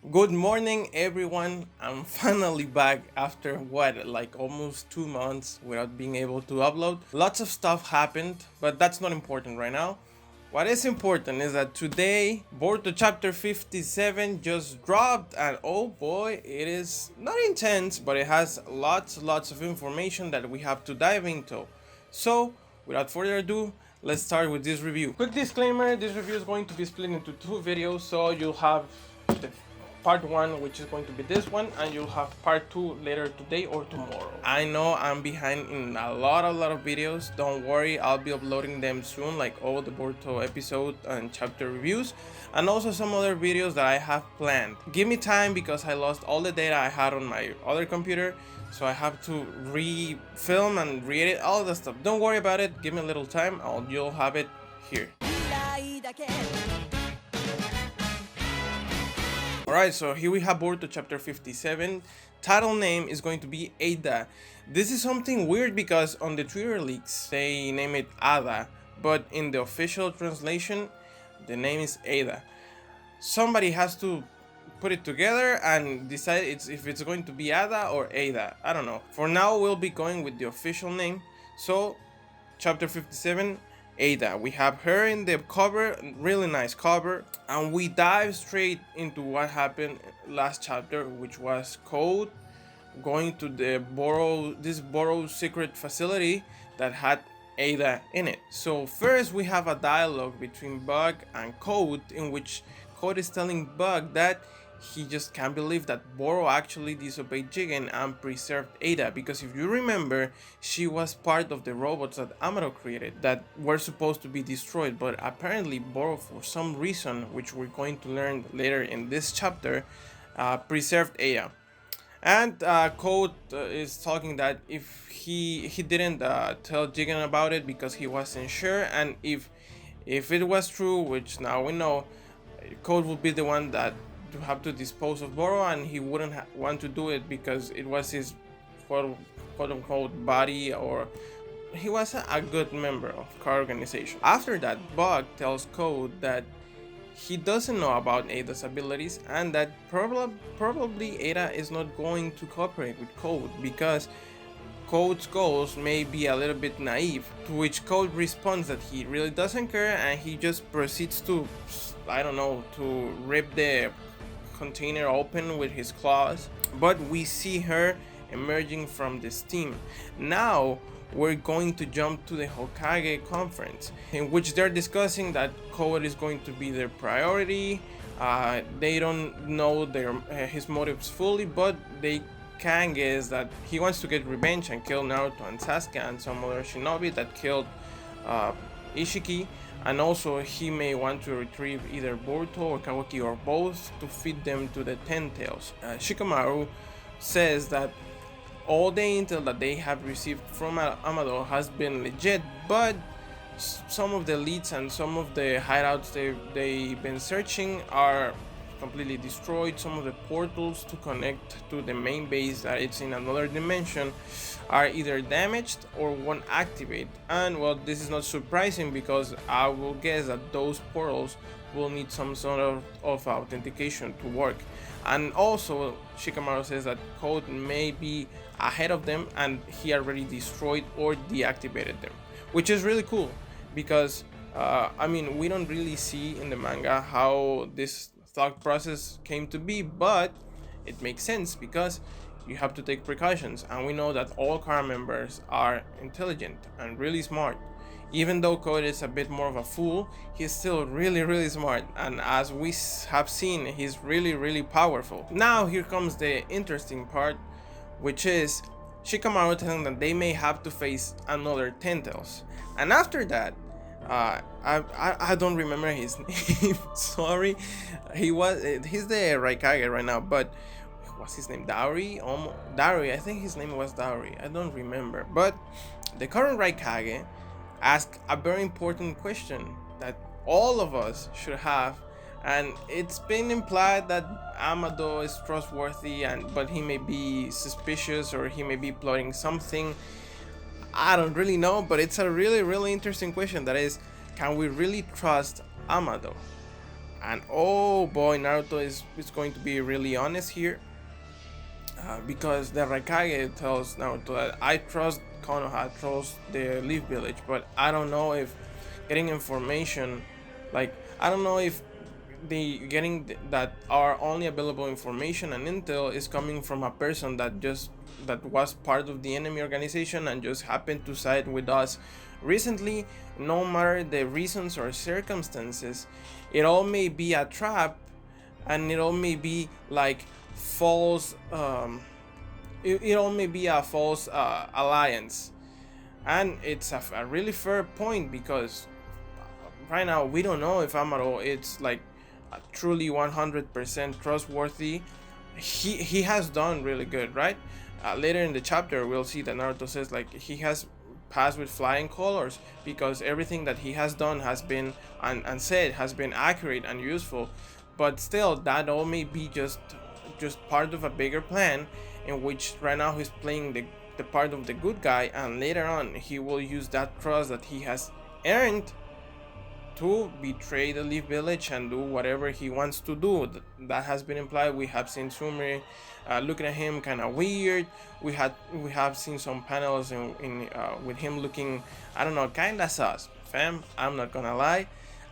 Good morning, everyone. I'm finally back after like almost 2 months without being able to upload. Lots of stuff happened, but that's not important right now. What is important is that today, Boruto Chapter 57 just dropped, and oh boy, it is not intense, but it has lots of information that we have to dive into. So, without further ado, let's start with this review. Quick disclaimer, this review is going to be split into two videos, so you'll have the part 1, which is going to be this one, and you'll have part 2 later today or tomorrow. I know I'm behind in a lot of videos. Don't worry, I'll be uploading them soon, like all the Boruto episode and chapter reviews, and also some other videos that I have planned. Give me time because I lost all the data I had on my other computer, so I have to re-film and re-edit all the stuff. Don't worry about it, give me a little time, you'll have it here. Alright, so here we have Boruto Chapter 57. Title name is going to be Ada. This is something weird because on the Twitter leaks they name it Ada, but in the official translation the name is Ada. Somebody has to put it together and decide if it's going to be Ada or Ada. I don't know. For now we'll be going with the official name. So Chapter 57, Ada. We have her in the cover, really nice cover, and we dive straight into what happened last chapter, which was Code going to the Boro secret facility that had Ada in it. So first we have a dialogue between Bug and Code, in which Code is telling Bug that he just can't believe that Boro actually disobeyed Jigen and preserved Ada, because if you remember, she was part of the robots that Amado created that were supposed to be destroyed, but apparently Boro, for some reason, which we're going to learn later in this chapter, preserved Ada. And Code is talking that if he didn't tell Jigen about it because he wasn't sure, and if it was true, which now we know, Code would be the one that to have to dispose of Boro, and he wouldn't want to do it because it was his quote unquote body, or he was a good member of car organization. After that, Bug tells Code that he doesn't know about Ada's abilities and that probably Ada is not going to cooperate with Code because Code's goals may be a little bit naive, to which Code responds that he really doesn't care, and he just proceeds to, I don't know, to rip the container open with his claws. But we see her emerging from the steam. Now we're going to jump to the Hokage conference, in which they're discussing that Code is going to be their priority. They don't know his motives fully, but they can guess that he wants to get revenge and kill Naruto and Sasuke and some other shinobi that killed Ishiki, and also he may want to retrieve either Boruto or Kawaki or both to feed them to the Ten Tails. Shikamaru says that all the intel that they have received from Amado has been legit, but some of the leads and some of the hideouts they've been searching are completely destroyed. Some of the portals to connect to the main base, that it's in another dimension, are either damaged or won't activate. And well, this is not surprising because I will guess that those portals will need some sort of authentication to work. And also Shikamaru says that Code may be ahead of them and he already destroyed or deactivated them, which is really cool because I mean, we don't really see in the manga how this thought process came to be, but it makes sense because you have to take precautions, and we know that all car members are intelligent and really smart. Even though Code is a bit more of a fool, he's still really smart, and as we have seen, he's really powerful. Now here comes the interesting part, which is Shikamaru telling them they may have to face another Ten Tails. And after that, I don't remember his name. Sorry, he's the Raikage right now, but what's his name? Dowry. I think his name was Dowry. I don't remember. But the current Raikage asked a very important question that all of us should have, and it's been implied that Amado is trustworthy, but he may be suspicious or he may be plotting something. I don't really know, but it's a really interesting question. That is, can we really trust Amado? And oh boy, Naruto is going to be really honest here, because the Raikage tells Naruto that I trust Konoha, I trust the Leaf Village, but I don't know if getting information, like I don't know if the that our only available information and intel is coming from a person that was part of the enemy organization and just happened to side with us recently. No matter the reasons or circumstances, it all may be a trap, and it all may be like false, it all may be a false alliance. And it's a really fair point, because right now we don't know if Amado it's like truly 100% trustworthy. He has done really good, right? Later in the chapter we'll see that Naruto says like he has passed with flying colors, because everything that he has done has been and said has been accurate and useful. But still, that all may be just part of a bigger plan, in which right now he's playing the part of the good guy, and later on he will use that trust that he has earned to betray the Leaf Village and do whatever he wants to do. That has been implied. We have seen Sumire looking at him kind of weird. We have seen some panels with him looking, I don't know, kind of sus. Fam, I'm not gonna lie.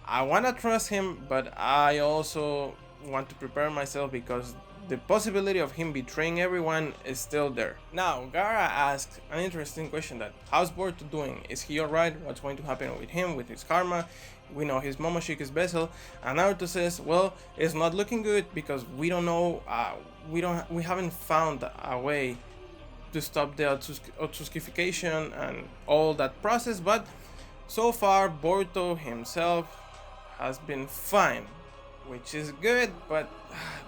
I wanna trust him, but I also want to prepare myself, because the possibility of him betraying everyone is still there. Now, Gara asked an interesting question: that how's Boruto doing? Is he alright? What's going to happen with him, with his karma? We know his Momoshiki's vessel, and Naruto says, well, it's not looking good, because we don't know, we haven't found a way to stop the Otsukification and all that process, but so far Boruto himself has been fine, which is good, but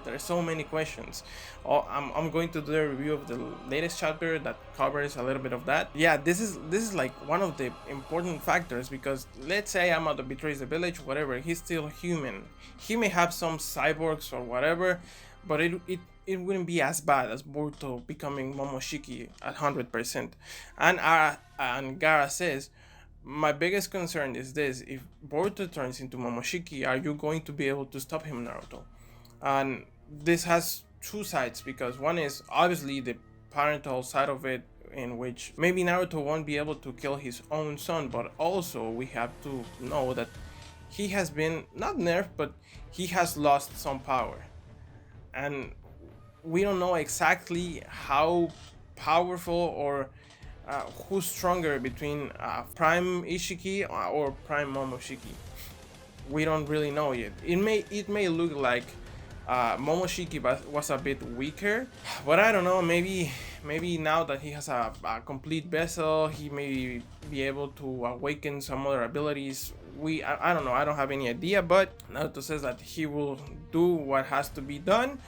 there's so many questions. I'm going to do a review of the latest chapter that covers a little bit of that. Yeah, this is like one of the important factors, because let's say Amado betrays the village, whatever, he's still human. He may have some cyborgs or whatever, but it wouldn't be as bad as Boruto becoming Momoshiki at 100%. And Gara says, my biggest concern is this: if Boruto turns into Momoshiki, are you going to be able to stop him, Naruto? And this has two sides, because one is obviously the parental side of it, in which maybe Naruto won't be able to kill his own son, but also we have to know that he has been not nerfed, but he has lost some power, and we don't know exactly how powerful or who's stronger between Prime Ishiki or Prime Momoshiki. We don't really know yet. It may look like Momoshiki was a bit weaker, but I don't know. Maybe now that he has a complete vessel, he may be able to awaken some other abilities. I don't know. I don't have any idea. But Naruto says that he will do what has to be done.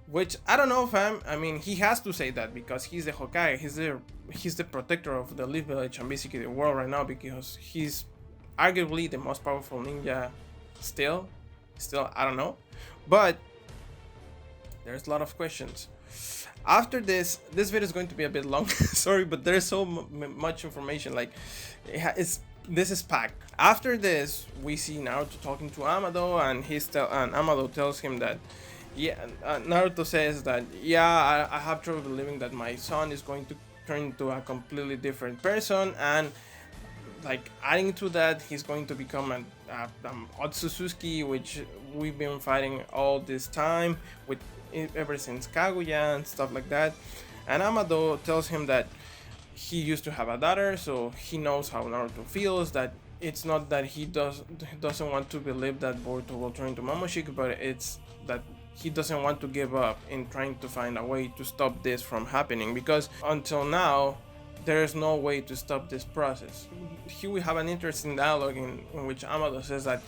Which I don't know, fam. I mean, he has to say that, because he's the Hokage. He's the protector of the Leaf Village and basically the world right now, because he's arguably the most powerful ninja. Still, I don't know. But there's a lot of questions. After this video is going to be a bit long. Sorry, but there's so much information. Like, this is packed. After this, we see Naruto talking to Amado, and Amado tells him that, yeah, Naruto says that, yeah, I have trouble believing that my son is going to turn into a completely different person, and like adding to that, he's going to become an Otsutsuki, which we've been fighting all this time with ever since Kaguya and stuff like that. And Amado tells him that he used to have a daughter, so he knows how Naruto feels, that it's not that he doesn't want to believe that Boruto will turn into Momoshiki, but it's that he doesn't want to give up in trying to find a way to stop this from happening, because until now there is no way to stop this process. Here we have an interesting dialogue in which Amado says that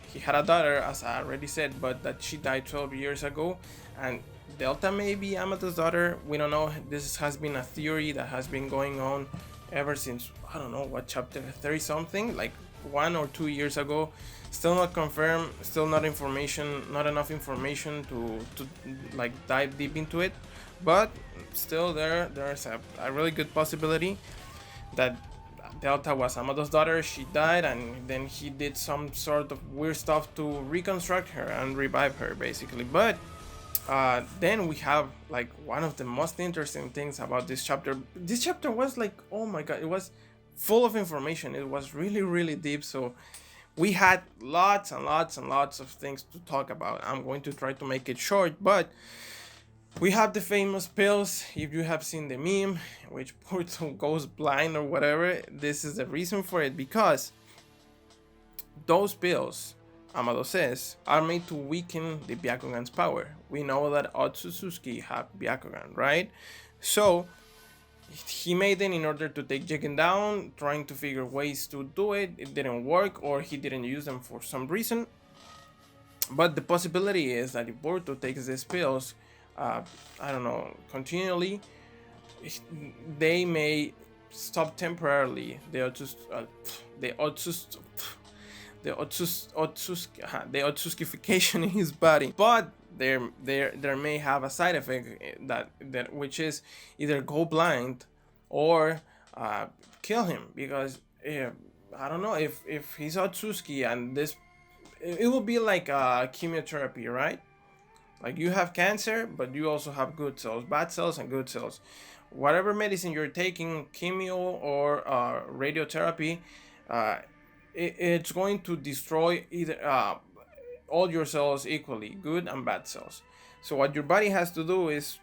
he had a daughter, as I already said, but that she died 12 years ago, and Delta may be Amado's daughter. We don't know. This has been a theory that has been going on ever since, I don't know what, chapter 30 something, like 1 or 2 years ago. Still not confirmed, still not enough information to like dive deep into it, but still there's a really good possibility that Delta was Amado's daughter. She died, and then he did some sort of weird stuff to reconstruct her and revive her, basically. But then we have like one of the most interesting things about this chapter. This chapter was like, oh my god, it was full of information. It was really, really deep. So we had lots and lots and lots of things to talk about. I'm going to try to make it short, but we have the famous pills. If you have seen the meme, which Boruto goes blind or whatever, this is the reason for it, because those pills, Amado says, are made to weaken the Byakugan's power. We know that Otsutsuki have Byakugan, right? So he made them in order to take Jigen down, trying to figure ways to do it. It didn't work, or he didn't use them for some reason. But the possibility is that if Boruto takes these pills, I don't know, continually, they may stop temporarily the Otsuskification in his body, but there may have a side effect that which is either go blind or kill him, because I don't know, if he's Otsuski and this, it will be like chemotherapy, right? Like you have cancer, but you also have good cells, bad cells and good cells. Whatever medicine you're taking, chemo or radiotherapy, it's going to destroy either all your cells equally, good and bad cells. So what your body has to do is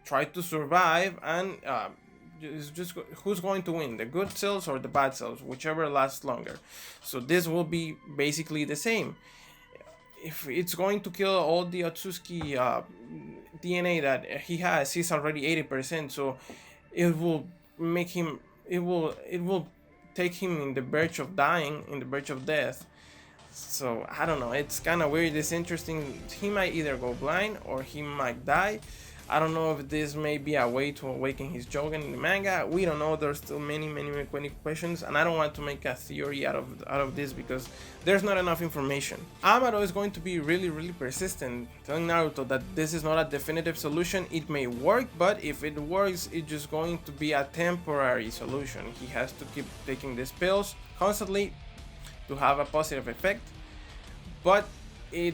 try to survive, and it's just who's going to win, the good cells or the bad cells, whichever lasts longer. So this will be basically the same. If it's going to kill all the Otsuki DNA that he has, he's already 80%, so it will make him, it will take him in the verge of dying, in the verge of death. So I don't know, it's kind of weird. It's interesting. He might either go blind or he might die. I don't know if this may be a way to awaken his Jogen in the manga. We don't know. There's still many questions, and I don't want to make a theory out of this because there's not enough information. Amado is going to be really persistent, telling Naruto that this is not a definitive solution. It may work, but if it works, it's just going to be a temporary solution. He has to keep taking these pills constantly to have a positive effect, but it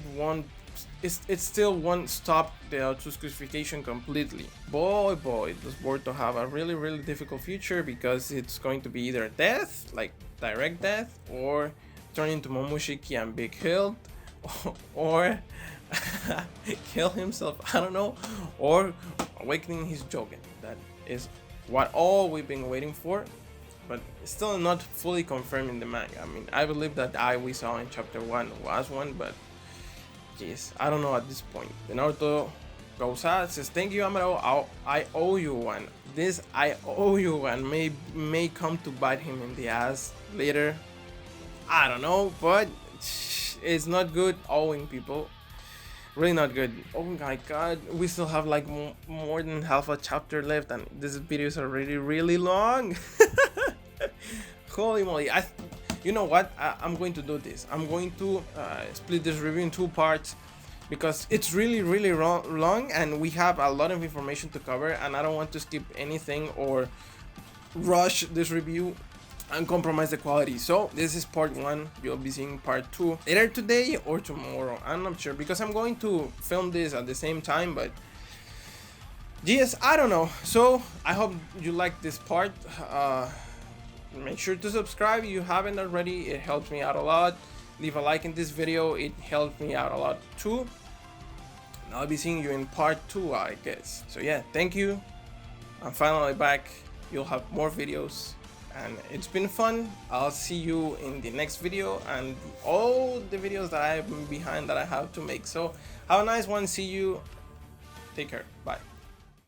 still won't stop the Otsukification completely. Boy, does Boruto have a really difficult future, because it's going to be either death, like direct death, or turn into Momoshiki and be killed, or kill himself, I don't know, or awakening his Jogen. That is what all we've been waiting for, but still not fully confirmed in the manga. I mean, I believe that eye we saw in chapter 1 was one, but jeez, I don't know at this point. The Naruto goes out, says, "Thank you, Amado. I owe you one." This "I owe you one" may come to bite him in the ass later. I don't know, but it's not good owing people. Really not good. Oh my god, we still have like more than half a chapter left, and this video is already really long. Holy moly! You know what? I'm going to do this. I'm going to split this review in 2 parts, because it's really long, and we have a lot of information to cover, and I don't want to skip anything or rush this review and compromise the quality. So this is part 1. You'll be seeing part 2 either today or tomorrow. I'm not sure, because I'm going to film this at the same time, but yes, I don't know. So I hope you like this part. Make sure to subscribe if you haven't already. It helps me out a lot. Leave a like in this video. It helps me out a lot too. And I'll be seeing you in part 2, I guess. So yeah, thank you. I'm finally back. You'll have more videos, and it's been fun. I'll see you in the next video and all the videos that I have behind that I have to make. So have a nice one. See you. Take care. Bye.